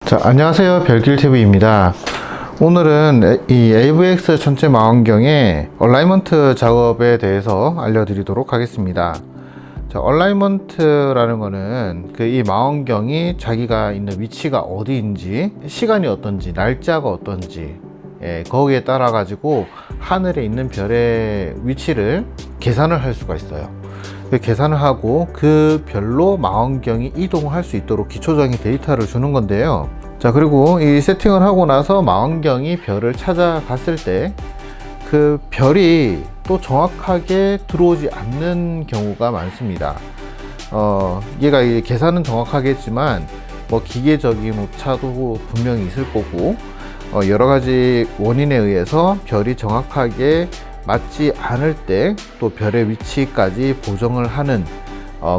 자, 안녕하세요. 별길TV입니다. 오늘은 이 AVX 전체 망원경의 얼라이먼트 작업에 대해서 알려드리도록 하겠습니다. 자, 얼라이먼트라는 거는 이 망원경이 자기가 있는 위치가 어디인지, 시간이 어떤지, 날짜가 어떤지, 거기에 따라 가지고 하늘에 있는 별의 위치를 계산을 할 수가 있어요. 그 계산을 하고 그 별로 망원경이 이동을 할 수 있도록 기초적인 데이터를 주는 건데요. 자, 그리고 이 세팅을 하고 나서 망원경이 별을 찾아갔을 때 그 별이 또 정확하게 들어오지 않는 경우가 많습니다. 얘가 계산은 정확하게 했지만 뭐 기계적인 오차도 분명히 있을 거고, 여러 가지 원인에 의해서 별이 정확하게 맞지 않을 때 또 별의 위치까지 보정을 하는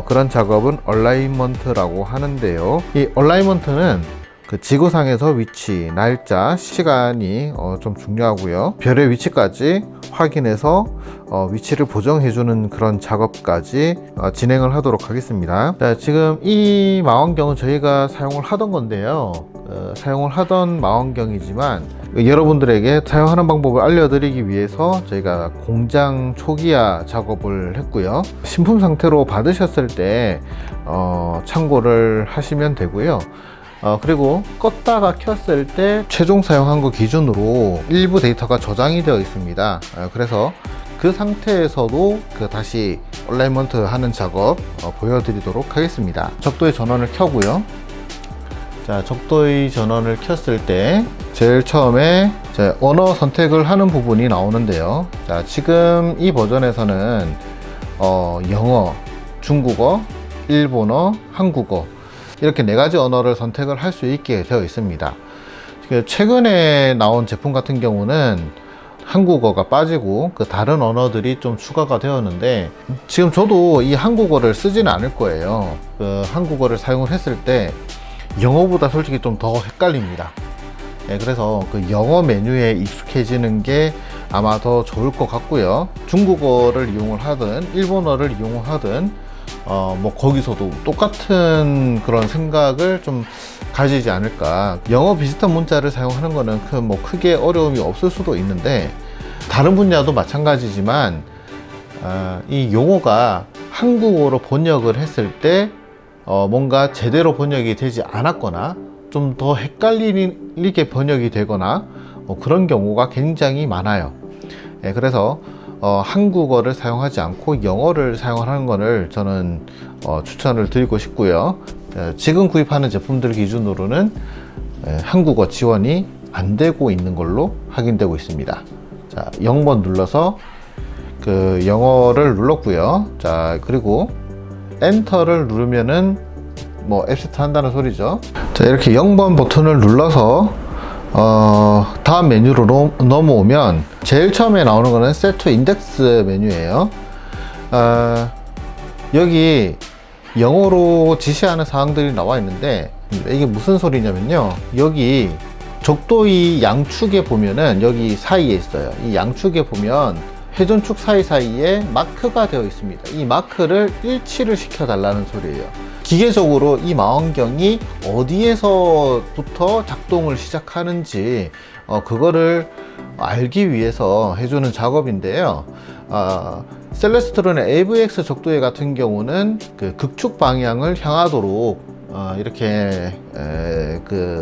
그런 작업은 얼라이먼트라고 하는데요. 이 얼라이먼트는 그 지구상에서 위치, 날짜, 시간이 좀 중요하고요. 별의 위치까지 확인해서 위치를 보정해주는 그런 작업까지 진행을 하도록 하겠습니다. 자, 지금 이 망원경은 저희가 사용을 하던 건데요. 사용을 하던 망원경이지만 여러분들에게 사용하는 방법을 알려드리기 위해서 저희가 공장 초기화 작업을 했고요. 신품 상태로 받으셨을 때 참고를 하시면 되고요. 그리고 껐다가 켰을 때 최종 사용한 거 기준으로 일부 데이터가 저장이 되어 있습니다. 그래서 그 상태에서도 다시 얼라이먼트 하는 작업 보여드리도록 하겠습니다. 적도의 전원을 켜고요. 자, 적도의 전원을 켰을 때 제일 처음에 언어 선택을 하는 부분이 나오는데요. 자, 지금 이 버전에서는 영어, 중국어, 일본어, 한국어 이렇게 4가지 언어를 선택을 할 수 있게 되어 있습니다. 최근에 나온 제품 같은 경우는 한국어가 빠지고 다른 언어들이 좀 추가가 되었는데, 지금 저도 이 한국어를 쓰지는 않을 거예요. 한국어를 사용을 했을 때 영어보다 솔직히 좀 더 헷갈립니다. 그래서 영어 메뉴에 익숙해지는 게 아마 더 좋을 것 같고요. 중국어를 이용을 하든 일본어를 이용을 하든 뭐 거기서도 똑같은 그런 생각을 좀 가지지 않을까. 영어 비슷한 문자를 사용하는 거는 뭐 크게 어려움이 없을 수도 있는데, 다른 분야도 마찬가지지만 이 용어가 한국어로 번역을 했을 때 뭔가 제대로 번역이 되지 않았거나 좀 더 헷갈리게 번역이 되거나 그런 경우가 굉장히 많아요. 그래서 한국어를 사용하지 않고 영어를 사용하는 것을 저는 추천을 드리고 싶고요. 지금 구입하는 제품들 기준으로는 한국어 지원이 안 되고 있는 걸로 확인되고 있습니다. 자, 0번 눌러서 영어를 눌렀고요. 자, 그리고 엔터를 누르면은 뭐 앱세트 한다는 소리죠. 자, 이렇게 0번 버튼을 눌러서 다음 메뉴로 넘어오면 제일 처음에 나오는 거는 세트 인덱스 메뉴예요. 여기 영어로 지시하는 사항들이 나와 있는데, 이게 무슨 소리냐면요, 여기 적도의 양축에 보면은 여기 사이에 있어요. 이 양축에 보면 회전축 사이사이에 마크가 되어 있습니다. 이 마크를 일치를 시켜 달라는 소리예요. 기계적으로 이 망원경이 어디에서부터 작동을 시작하는지 그거를 알기 위해서 해주는 작업인데요. 셀레스트론의 AVX 적도에 같은 경우는 극축 방향을 향하도록 이렇게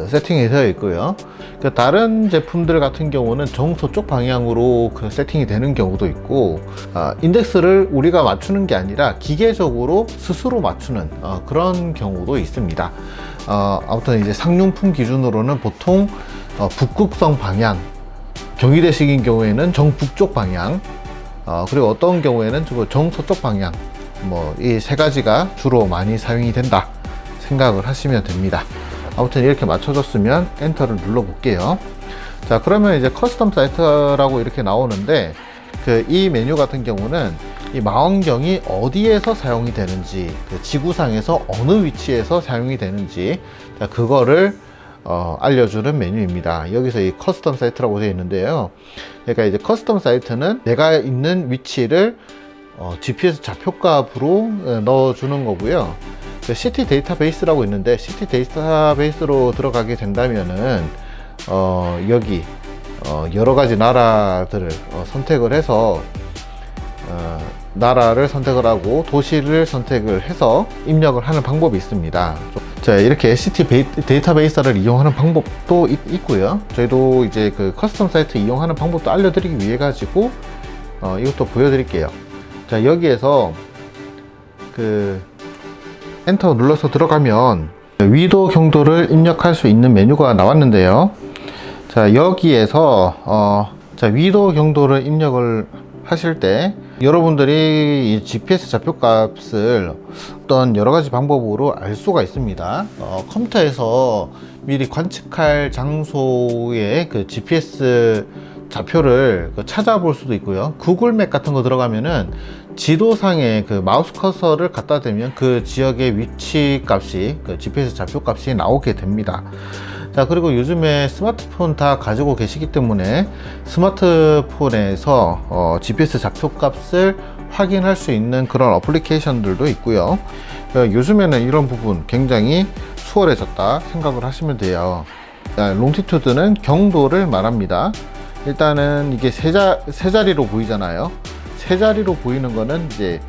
세팅이 되어 있고요. 다른 제품들 같은 경우는 정서쪽 방향으로 세팅이 되는 경우도 있고, 인덱스를 우리가 맞추는 게 아니라 기계적으로 스스로 맞추는 그런 경우도 있습니다. 아무튼 이제 상용품 기준으로는 보통 북극성 방향, 경희대식인 경우에는 정북쪽 방향, 그리고 어떤 경우에는 정서쪽 방향, 뭐 이 3가지가 주로 많이 사용이 된다 생각을 하시면 됩니다. 아무튼 이렇게 맞춰졌으면 엔터를 눌러 볼게요. 자, 그러면 이제 커스텀 사이트라고 이렇게 나오는데, 이 메뉴 같은 경우는 이 망원경이 어디에서 사용이 되는지, 지구상에서 어느 위치에서 사용이 되는지, 자, 그거를 알려주는 메뉴입니다. 여기서 이 커스텀 사이트라고 되어 있는데요. 그러니까 이제 커스텀 사이트는 내가 있는 위치를 GPS 좌표값으로 넣어주는 거고요. 시티 데이터베이스라고 있는데, 시티 데이터베이스로 들어가게 된다면은 여기 여러 가지 나라들을 선택을 해서 나라를 선택을 하고 도시를 선택을 해서 입력을 하는 방법이 있습니다. 자, 이렇게 SCT 데이터베이스를 이용하는 방법도 있고요. 저희도 이제 그 커스텀 사이트 이용하는 방법도 알려드리기 위해 가지고 이것도 보여드릴게요. 자, 여기에서 그 엔터 눌러서 들어가면 위도 경도를 입력할 수 있는 메뉴가 나왔는데요. 자, 여기에서 자, 위도 경도를 입력을 하실 때 여러분들이 이 GPS 좌표값을 어떤 여러가지 방법으로 알 수가 있습니다. 컴퓨터에서 미리 관측할 장소의 그 GPS 좌표를 찾아볼 수도 있고요. 구글맵 같은 거 들어가면은 지도상에 그 마우스 커서를 갖다 대면 그 지역의 위치 값이, 그 GPS 좌표 값이 나오게 됩니다. 자, 그리고 요즘에 스마트폰 다 가지고 계시기 때문에 스마트폰에서 GPS 좌표 값을 확인할 수 있는 그런 어플리케이션들도 있고요. 요즘에는 이런 부분 굉장히 수월해졌다 생각을 하시면 돼요. 롱티튜드는 경도를 말합니다. 일단은 이게 세 자리로 보이잖아요. 세 자리로 보이는 거는 이제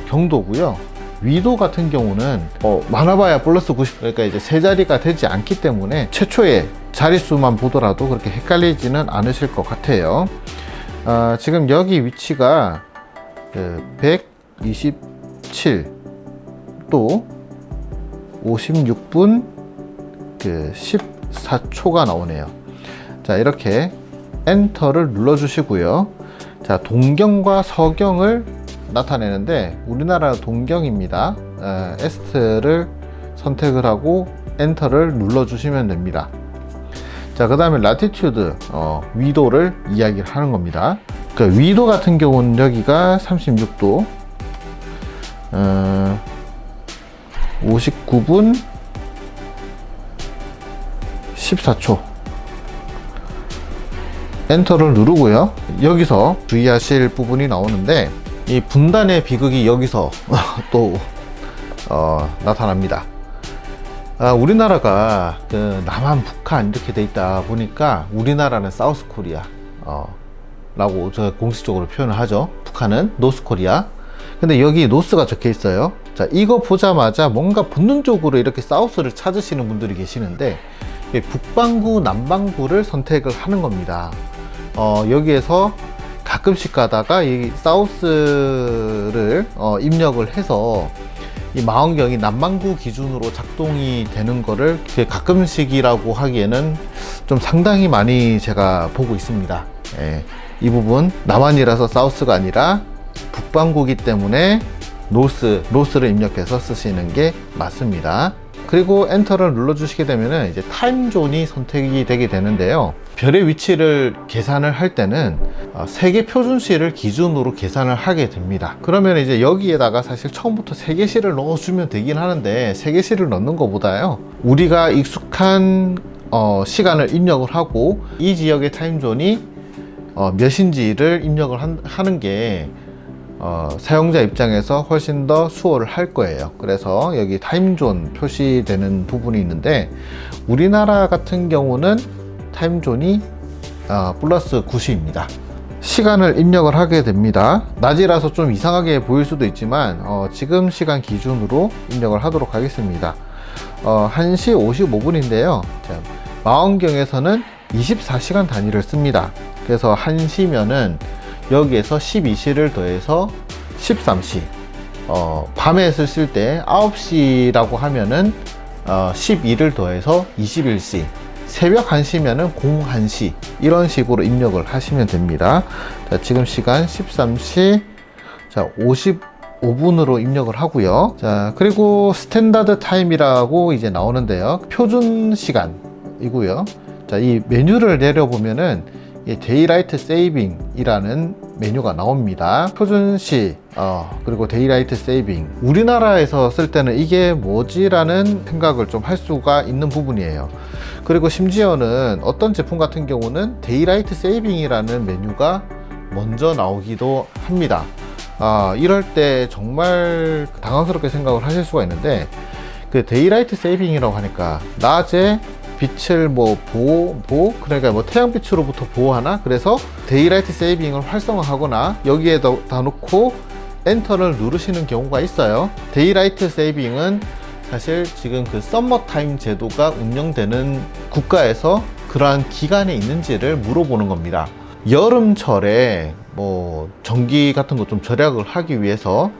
경도고요. 위도 같은 경우는 많아봐야 플러스 90, 그러니까 이제 세 자리가 되지 않기 때문에 최초의 자릿수만 보더라도 그렇게 헷갈리지는 않으실 것 같아요. 지금 여기 위치가 127 또 56분 14초가 나오네요. 자, 이렇게 엔터를 눌러 주시고요. 자, 동경과 서경을 나타내는데 우리나라 동경입니다. 에스트를 선택을 하고 엔터를 눌러 주시면 됩니다. 자, 그 다음에 라티튜드, 위도를 이야기를 하는 겁니다. 그 위도 같은 경우는 여기가 36도 59분 14초 엔터를 누르고요. 여기서 주의하실 부분이 나오는데 이 분단의 비극이 여기서 또 나타납니다. 우리나라가 그 남한, 북한 이렇게 돼 있다 보니까 우리나라는 사우스 코리아 라고 저 공식적으로 표현을 하죠. 북한은 노스 코리아. 근데 여기 노스가 적혀 있어요. 자, 이거 보자마자 뭔가 본능적으로 이렇게 사우스를 찾으시는 분들이 계시는데 북반구, 남반구를 선택을 하는 겁니다. 여기에서 가끔씩 가다가 이 사우스를 입력을 해서 이 망원경이 남반구 기준으로 작동이 되는 거를 가끔씩이라고 하기에는 좀 상당히 많이 제가 보고 있습니다. 예, 이 부분 남한이라서 사우스가 아니라 북반구기 때문에 노스를 입력해서 쓰시는 게 맞습니다. 그리고 엔터를 눌러 주시게 되면은 이제 타임존이 선택이 되게 되는데요. 별의 위치를 계산을 할 때는 세계 표준시를 기준으로 계산을 하게 됩니다. 그러면 이제 여기에다가 사실 처음부터 세계시를 넣어주면 되긴 하는데 세계시를 넣는 것보다요, 우리가 익숙한 시간을 입력을 하고 이 지역의 타임존이 몇인지를 입력을 하는 게 사용자 입장에서 훨씬 더 수월을 할 거예요. 그래서 여기 타임존 표시되는 부분이 있는데 우리나라 같은 경우는 타임존이 플러스 9시입니다. 시간을 입력을 하게 됩니다. 낮이라서 좀 이상하게 보일 수도 있지만 지금 시간 기준으로 입력을 하도록 하겠습니다. 1시 55분인데요 망원경에서는 24시간 단위를 씁니다. 그래서 1시면은 여기에서 12시를 더해서 13시, 밤에 쓰실 때 9시라고 하면은 12를 더해서 21시, 새벽 1시면은 01시, 이런 식으로 입력을 하시면 됩니다. 자, 지금 시간 13시 55분으로 입력을 하고요. 자, 그리고 스탠다드 타임이라고 이제 나오는데요, 표준 시간이고요. 자, 이 메뉴를 내려보면은 데이라이트 세이빙이라는 메뉴가 나옵니다. 표준시 그리고 데이라이트 세이빙, 우리나라에서 쓸 때는 이게 뭐지라는 생각을 좀 할 수가 있는 부분이에요. 그리고 심지어는 어떤 제품 같은 경우는 데이라이트 세이빙이라는 메뉴가 먼저 나오기도 합니다. 이럴 때 정말 당황스럽게 생각을 하실 수가 있는데, 그 데이라이트 세이빙이라고 하니까 낮에 빛을 뭐 보호, 그러니까 뭐 태양빛으로부터 보호하나, 그래서 데이라이트 세이빙을 활성화하거나 여기에다 놓고 엔터를 누르시는 경우가 있어요. 데이라이트 세이빙은 사실 지금 그 썸머타임 제도가 운영되는 국가에서 그러한 기간에 있는지를 물어보는 겁니다. 여름철에 뭐 전기 같은 거 좀 절약을 하기 위해서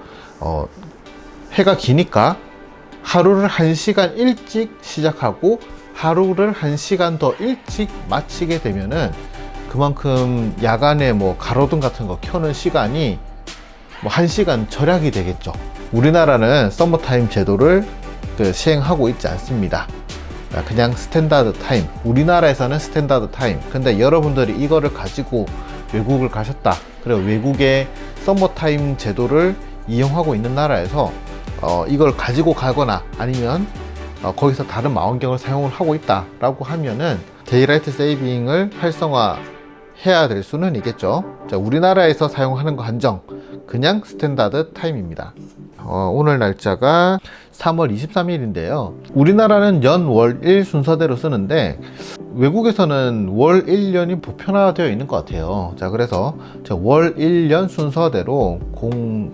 해가 기니까 하루를 1시간 일찍 시작하고 하루를 1시간 더 일찍 마치게 되면은 그만큼 야간에 뭐 가로등 같은 거 켜는 시간이 뭐 1시간 절약이 되겠죠. 우리나라는 서머타임 제도를 시행하고 있지 않습니다. 그냥 스탠다드 타임, 우리나라에서는 스탠다드 타임. 근데 여러분들이 이거를 가지고 외국을 가셨다, 그리고 외국의 서머타임 제도를 이용하고 있는 나라에서 이걸 가지고 가거나 아니면 거기서 다른 망원경을 사용을 하고 있다 라고 하면은 데이라이트 세이빙을 활성화해야 될 수는 있겠죠. 자, 우리나라에서 사용하는 거 한정, 그냥 스탠다드 타임입니다. 오늘 날짜가 3월 23일인데요 우리나라는 연, 월, 일 순서대로 쓰는데 외국에서는 월, 일, 년이 보편화되어 있는 것 같아요. 자, 그래서 월, 일, 년 순서대로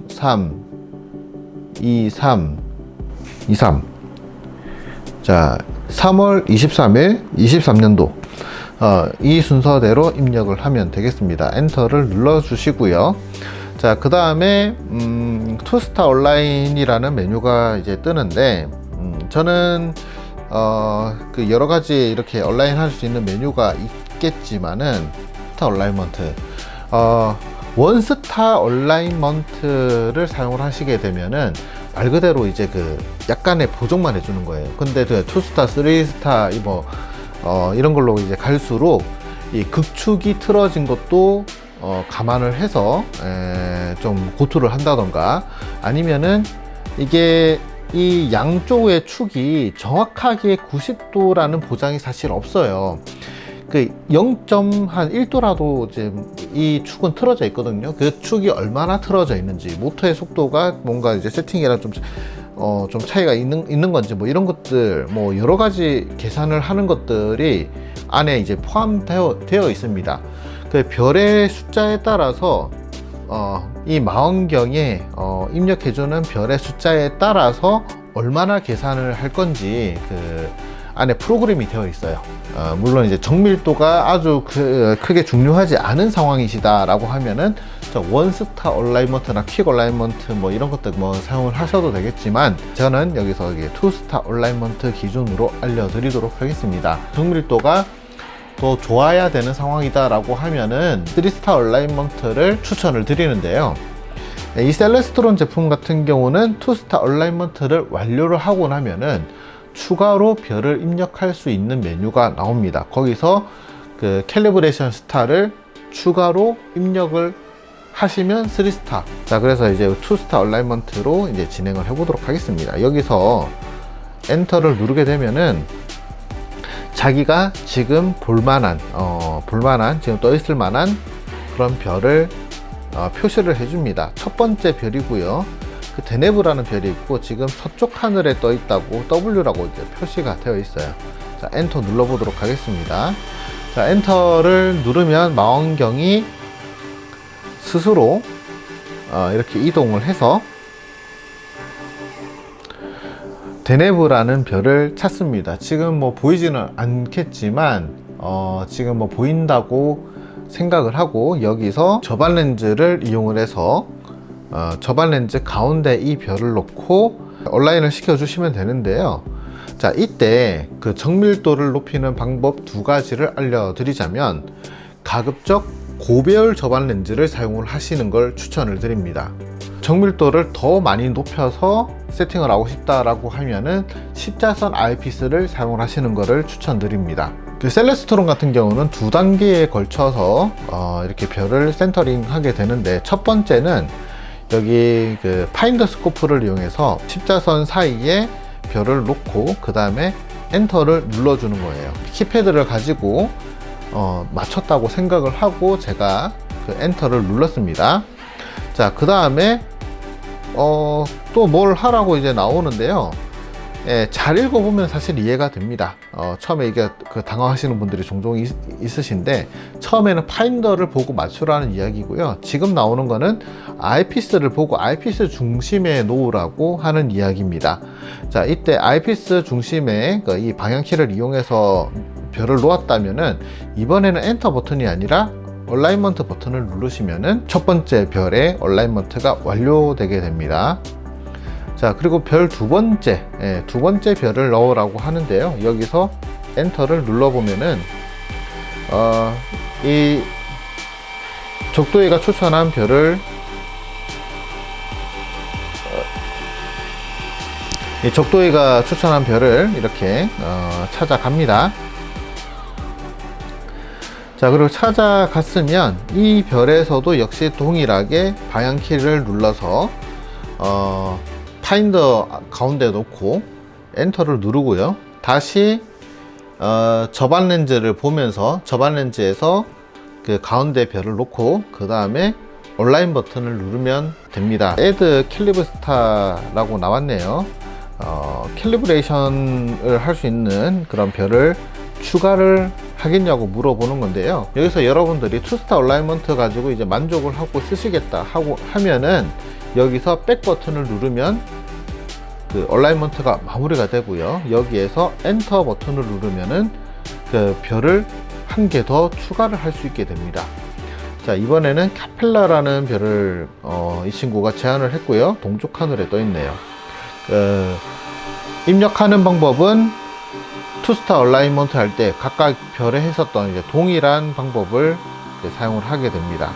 03, 23, 23. 자, 3월 23일 23년도 이 순서대로 입력을 하면 되겠습니다. 엔터를 눌러 주시고요. 자, 그 다음에 투스타 온라인이라는 메뉴가 이제 뜨는데 저는 그 여러 가지 이렇게 온라인 할 수 있는 메뉴가 있겠지만은 스타 얼라이먼트 원스타 얼라이먼트를 사용을 하시게 되면은 말 그대로 이제 그 약간의 보정만 해주는 거예요. 근데 그 투스타, 쓰리스타 이런 걸로 이제 갈수록 이 극축이 틀어진 것도 감안을 해서 좀 고투를 한다던가, 아니면은 이게 이 양쪽의 축이 정확하게 90도라는 보장이 사실 없어요. 그 0.1도라도 이제 이 축은 틀어져 있거든요. 그 축이 얼마나 틀어져 있는지, 모터의 속도가 뭔가 이제 세팅이랑 좀 차이가 있는 건지, 뭐 이런 것들, 뭐 여러 가지 계산을 하는 것들이 안에 이제 포함되어 있습니다. 그 별의 숫자에 따라서 이 망원경에 입력해주는 별의 숫자에 따라서 얼마나 계산을 할 건지 그 안에 프로그램이 되어 있어요. 물론 이제 정밀도가 아주 크게 중요하지 않은 상황이시다 라고 하면은 원스타 얼라이먼트나 퀵 얼라이먼트 뭐 이런 것들 뭐 사용을 하셔도 되겠지만, 저는 여기서 투스타 얼라이먼트 기준으로 알려드리도록 하겠습니다. 정밀도가 더 좋아야 되는 상황이다 라고 하면은 3스타 얼라이먼트를 추천을 드리는데요, 이 셀레스트론 제품 같은 경우는 투스타 얼라이먼트를 완료를 하고 나면은 추가로 별을 입력할 수 있는 메뉴가 나옵니다. 거기서 그 캘리브레이션 스타를 추가로 입력을 하시면 3스타. 자, 그래서 이제 2스타 얼라이먼트로 이제 진행을 해 보도록 하겠습니다. 여기서 엔터를 누르게 되면은 자기가 지금 볼만한 지금 떠 있을 만한 그런 별을 표시를 해줍니다. 첫 번째 별이고요. 그 데네브라는 별이 있고 지금 서쪽 하늘에 떠 있다고 W라고 이제 표시가 되어 있어요. 자, 엔터 눌러 보도록 하겠습니다. 자, 엔터를 누르면 망원경이 스스로 이렇게 이동을 해서 데네브라는 별을 찾습니다. 지금 뭐 보이지는 않겠지만 지금 뭐 보인다고 생각을 하고 여기서 저반 렌즈를 이용을 해서 저반 렌즈 가운데 이 별을 놓고 온라인을 시켜 주시면 되는데요. 자, 이때 그 정밀도를 높이는 방법 두 가지를 알려드리자면, 가급적 고배열 저반 렌즈를 사용을 하시는 걸 추천을 드립니다. 정밀도를 더 많이 높여서 세팅을 하고 싶다라고 하면은 십자선 아이피스를 사용을 하시는 것을 추천드립니다. 그 셀레스트론 같은 경우는 두 단계에 걸쳐서 이렇게 별을 센터링 하게 되는데, 첫 번째는 여기 그 파인더 스코프를 이용해서 십자선 사이에 별을 놓고 그 다음에 엔터를 눌러주는 거예요. 키패드를 가지고 맞췄다고 생각을 하고 제가 그 엔터를 눌렀습니다. 자, 그 다음에 또 뭘 하라고 이제 나오는데요. 예, 잘 읽어보면 사실 이해가 됩니다. 처음에 이게 당황하시는 분들이 종종 있으신데, 처음에는 파인더를 보고 맞추라는 이야기고요. 지금 나오는 거는 아이피스를 보고 아이피스 중심에 놓으라고 하는 이야기입니다. 자, 이때 아이피스 중심에 이 방향키를 이용해서 별을 놓았다면은, 이번에는 엔터 버튼이 아니라 얼라이먼트 버튼을 누르시면은 첫 번째 별의 얼라이먼트가 완료되게 됩니다. 자, 그리고 별 두 번째 별을 넣으라고 하는데요. 여기서 엔터를 눌러보면은 이 적도회가 추천한 별을 이렇게 찾아갑니다. 자, 그리고 찾아갔으면 이 별에서도 역시 동일하게 방향키를 눌러서 파인더 가운데 놓고 엔터를 누르고요. 다시 접안 렌즈를 보면서 접안 렌즈에서 그 가운데 별을 놓고 그 다음에 온라인 버튼을 누르면 됩니다. Add 캘리브 스타라고 나왔네요. 캘리브레이션을 할 수 있는 그런 별을 추가를 하겠냐고 물어보는 건데요. 여기서 여러분들이 투스타 얼라이먼트 가지고 이제 만족을 하고 쓰시겠다 하고 하면은 여기서 백 버튼을 누르면 그 얼라이먼트가 마무리가 되고요. 여기에서 엔터 버튼을 누르면은 그 별을 한 개 더 추가를 할 수 있게 됩니다. 자, 이번에는 카펠라라는 별을 이 친구가 제안을 했고요. 동쪽 하늘에 떠 있네요. 입력하는 방법은 투스타 얼라이먼트 할 때 각각 별에 했었던 이제 동일한 방법을 사용을 하게 됩니다.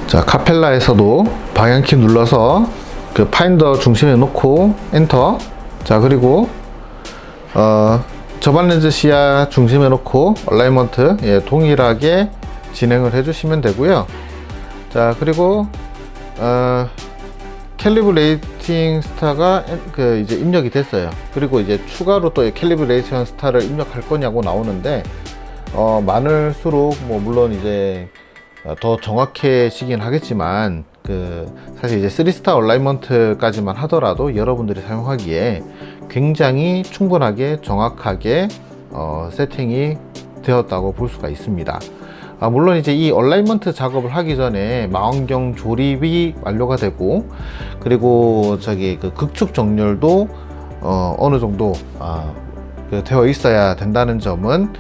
자, 카펠라에서도 방향키 눌러서 그 파인더 중심에 놓고 엔터. 자, 그리고 접안 렌즈 시야 중심에 놓고 얼라이먼트 동일하게 진행을 해주시면 되고요. 자, 그리고 캘리브레이팅 스타가 이제 입력이 됐어요. 그리고 이제 추가로 또 캘리브레이션 스타를 입력할 거냐고 나오는데 많을수록 뭐 물론 이제 더 정확해지긴 하겠지만 사실 이제 3스타 얼라이먼트까지만 하더라도 여러분들이 사용하기에 굉장히 충분하게 정확하게 세팅이 되었다고 볼 수가 있습니다. 물론 이제 이 얼라이먼트 작업을 하기 전에 망원경 조립이 완료가 되고, 그리고 그 극축 정렬도 어느 정도 되어 있어야 된다는 점은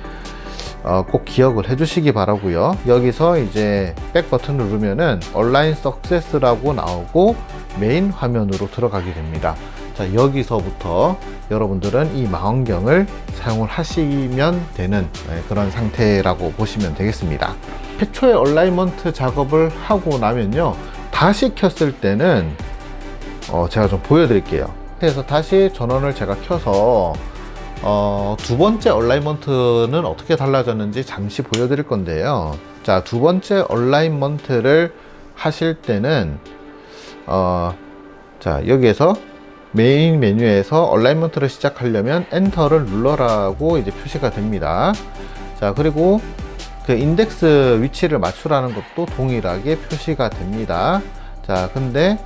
꼭 기억을 해 주시기 바라고요. 여기서 이제 백 버튼을 누르면은 얼라인 석세스라고 나오고 메인 화면으로 들어가게 됩니다. 자, 여기서부터 여러분들은 이 망원경을 사용을 하시면 되는 그런 상태라고 보시면 되겠습니다. 최초의 얼라이먼트 작업을 하고 나면요, 다시 켰을 때는 제가 좀 보여드릴게요. 그래서 다시 전원을 제가 켜서 두 번째 얼라이먼트는 어떻게 달라졌는지 잠시 보여드릴 건데요. 자, 두 번째 얼라이먼트를 하실 때는 자, 여기에서 메인 메뉴에서 얼라이먼트를 시작하려면 엔터를 눌러라고 이제 표시가 됩니다. 자, 그리고 그 인덱스 위치를 맞추라는 것도 동일하게 표시가 됩니다. 자, 근데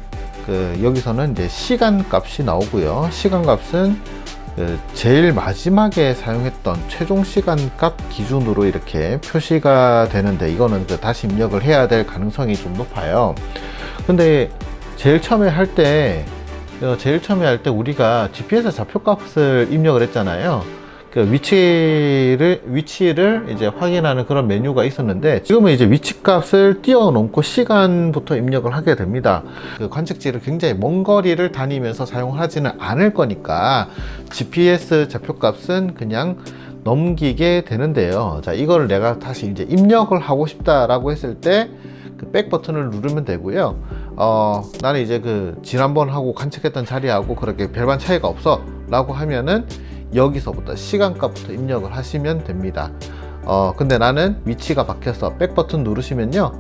여기서는 이제 시간 값이 나오고요. 시간 값은 제일 마지막에 사용했던 최종 시간 값 기준으로 이렇게 표시가 되는데, 이거는 다시 입력을 해야 될 가능성이 좀 높아요. 근데 제일 처음에 할 때 우리가 GPS 좌표값을 입력을 했잖아요. 그 위치를 이제 확인하는 그런 메뉴가 있었는데, 지금은 이제 위치값을 띄워놓고 시간부터 입력을 하게 됩니다. 그 관측지를 굉장히 먼 거리를 다니면서 사용하지는 않을 거니까 GPS 좌표값은 그냥 넘기게 되는데요. 자, 이거를 내가 다시 이제 입력을 하고 싶다라고 했을 때 그 백 버튼을 누르면 되고요. 나는 이제 그 지난번 하고 관측했던 자리하고 그렇게 별반 차이가 없어 라고 하면은 여기서부터 시간값부터 입력을 하시면 됩니다. 근데 나는 위치가 바뀌어서 백 버튼 누르시면요,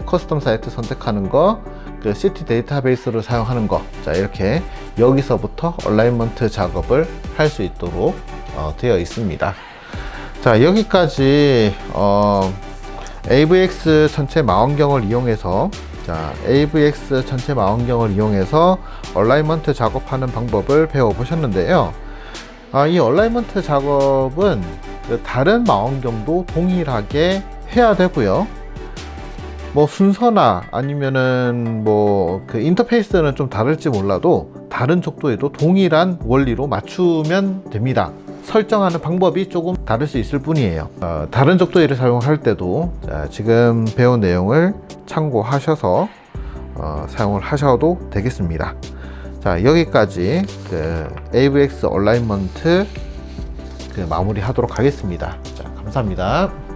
커스텀 사이트 선택하는 거, 그 시티 데이터베이스를 사용하는 거, 자 이렇게 여기서부터 얼라이먼트 작업을 할 수 있도록 되어 있습니다. 자, 여기까지 AVX 전체 망원경을 이용해서 AVX 전체 망원경을 이용해서 얼라이먼트 작업하는 방법을 배워보셨는데요. 이 얼라이먼트 작업은 다른 망원경도 동일하게 해야 되고요. 뭐 순서나 아니면은 뭐 그 인터페이스는 좀 다를지 몰라도 다른 족도에도 동일한 원리로 맞추면 됩니다. 설정하는 방법이 조금 다를 수 있을 뿐이에요. 다른 족도를 사용할 때도 지금 배운 내용을 참고하셔서 사용을 하셔도 되겠습니다. 자, 여기까지 그 AVX 얼라이먼트 마무리 하도록 하겠습니다. 자, 감사합니다.